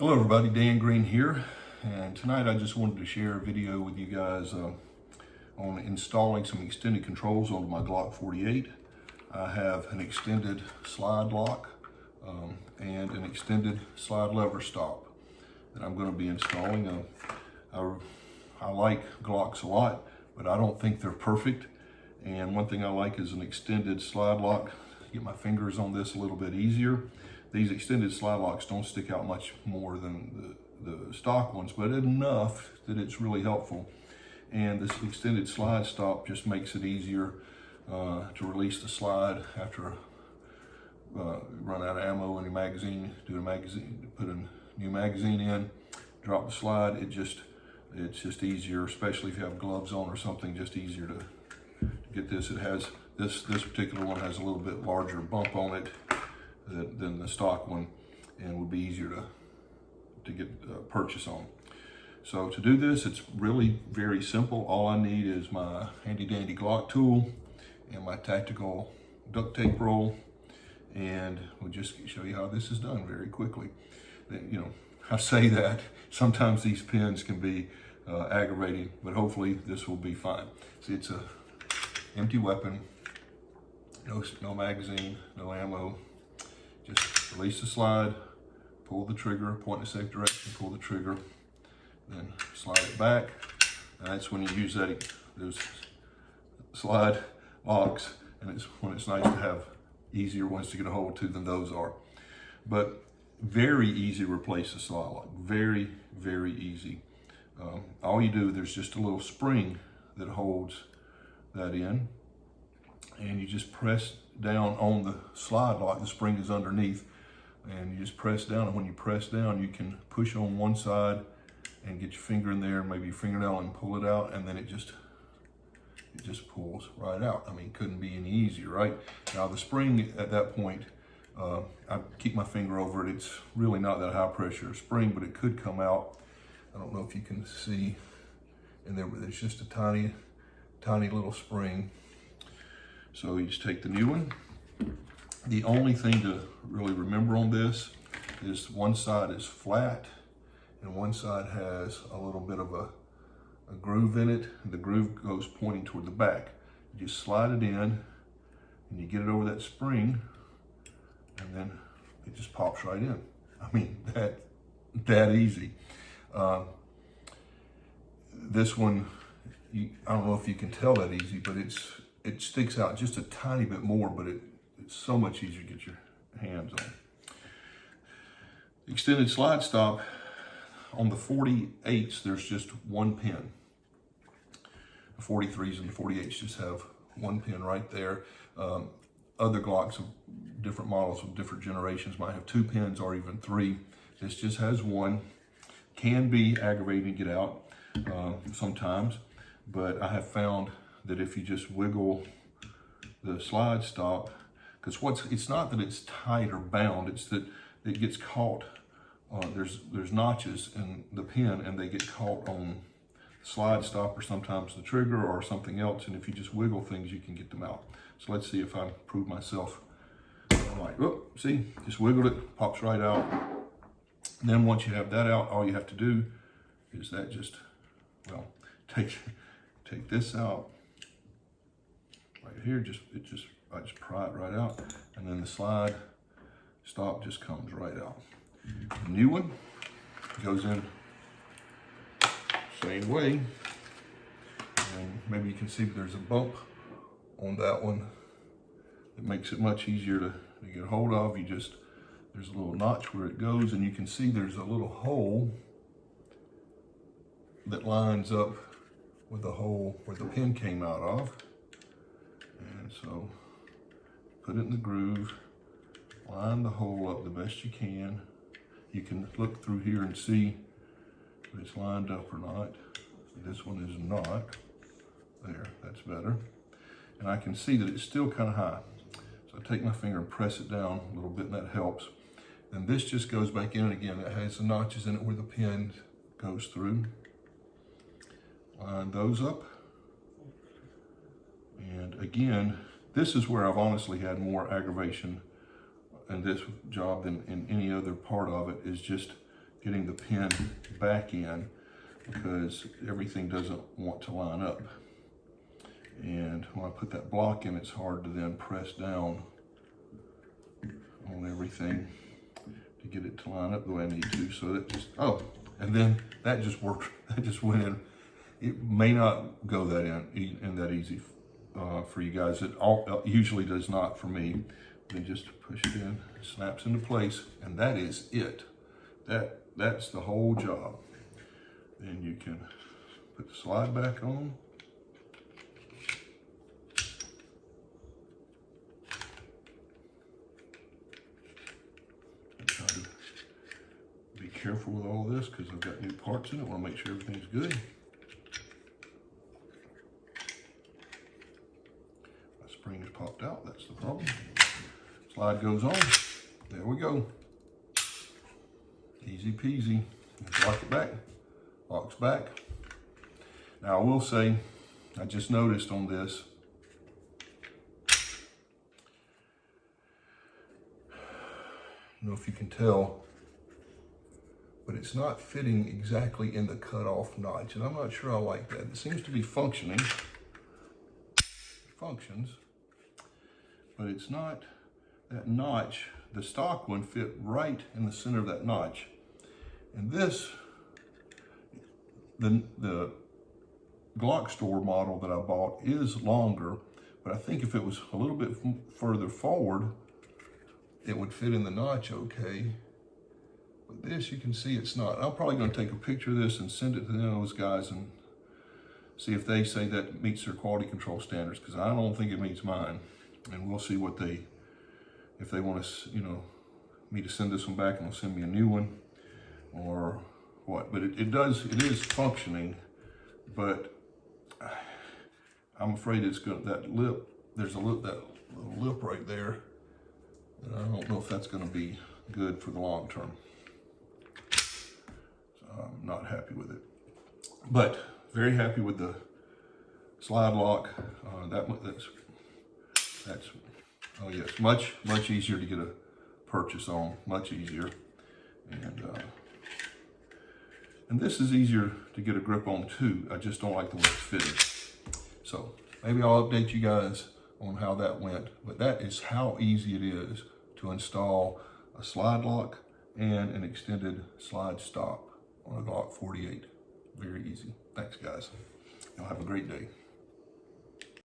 Hello everybody, Dan Green here, and tonight I just wanted to share a video with you guys on installing some extended controls onto my Glock 48. I have an extended slide lock and an extended slide lever stop that I'm going to be installing. I like Glocks a lot, but I don't think they're perfect, and one thing I like is an extended slide lock. Get my fingers on this a little bit easier. These extended slide locks don't stick out much more than the stock ones, but enough that it's really helpful. And this extended slide stop just makes it easier to release the slide after run out of ammo in your magazine, put a new magazine in, drop the slide. It's just easier, especially if you have gloves on or something, just easier to get this. It has this particular one has a little bit larger bump on it than the stock one, and would be easier to get purchase on. So to do this, it's really very simple. All I need is my handy dandy Glock tool and my tactical duct tape roll, and we'll just show you how this is done very quickly. You know, I say that sometimes these pins can be aggravating, but hopefully this will be fine. See, it's a empty weapon, no magazine, no ammo. Just release the slide, pull the trigger, point in a safe direction, pull the trigger, then slide it back. And that's when you use those slide locks, and it's when it's nice to have easier ones to get a hold to than those are. But very easy to replace the slide lock, very, very easy. All you do, there's just a little spring that holds that in, and you just press down on the slide lock. The spring is underneath, and you just press down, and when you press down, you can push on one side and get your finger in there, maybe your fingernail, and pull it out, and then it just pulls right out. I mean, it couldn't be any easier, right? Now the spring at that point, I keep my finger over it. It's really not that high pressure spring, but it could come out. I don't know if you can see in there, but it's just a tiny little spring. So you just take the new one. The only thing to really remember on this is one side is flat and one side has a little bit of a groove in it. The groove goes pointing toward the back. You just slide it in and you get it over that spring, and then it just pops right in. I mean, that easy. This one, I don't know if you can tell that easy, but it sticks out just a tiny bit more, but it's so much easier to get your hands on. Extended slide stop, on the 48s, there's just one pin. The 43s and the 48s just have one pin right there. Other Glocks of different models of different generations might have two pins or even three. This just has one. Can be aggravating to get out sometimes, but I have found that if you just wiggle the slide stop, because it's not that it's tight or bound, it's that it gets caught. There's notches in the pin, and they get caught on the slide stop or sometimes the trigger or something else, and if you just wiggle things, you can get them out. So let's see if I prove myself right. Oh, see, just wiggled it, pops right out. And then once you have that out, all you have to do is take this out right here. I just pry it right out, and then the slide stop just comes right out. The new one goes in same way, and maybe you can see that there's a bump on that one that makes it much easier to get a hold of. There's a little notch where it goes, and you can see there's a little hole that lines up with the hole where the pin came out of. And so put it in the groove, line the hole up the best you can. You can look through here and see if it's lined up or not. This one is not. There, that's better. And I can see that it's still kind of high. So I take my finger and press it down a little bit, and that helps. And this just goes back in again. It has the notches in it where the pin goes through. Line those up. And again, this is where I've honestly had more aggravation in this job than in any other part of it, is just getting the pin back in because everything doesn't want to line up. And when I put that block in, it's hard to then press down on everything to get it to line up the way I need to. So that just, oh, and then that just worked. That just went in. It may not go that in that easy for you guys. It usually does not for me. Then just push it in, it snaps into place, and that is it. That's the whole job. Then you can put the slide back on. Try to be careful with all this because I've got new parts in it. I want to make sure everything's good. My spring has popped out, that's the problem. Slide goes on. There we go. Easy peasy. Lock it back. Locks back. Now I will say, I just noticed on this, I don't know if you can tell, but it's not fitting exactly in the cutoff notch, and I'm not sure I like that. It seems to be functioning. It functions, but it's not. That notch, the stock one fit right in the center of that notch. And this, the Glock store model that I bought is longer, but I think if it was a little bit further forward, it would fit in the notch okay. But this, you can see it's not. I'm probably gonna take a picture of this and send it to those guys and see if they say that meets their quality control standards, because I don't think it meets mine. And we'll see what they, if they want us, me to send this one back and they'll send me a new one or what. But it is functioning, but I'm afraid it's gonna, that lip, there's that little lip right there. And I don't know if that's gonna be good for the long term. So I'm not happy with it, but very happy with the slide lock. That's oh yes, much easier to get a purchase on, much easier. And this is easier to get a grip on too. I just don't like the way it's fitted. So maybe I'll update you guys on how that went, but that is how easy it is to install a slide lock and an extended slide stop on a Glock 48. Very easy. Thanks guys. Y'all have a great day.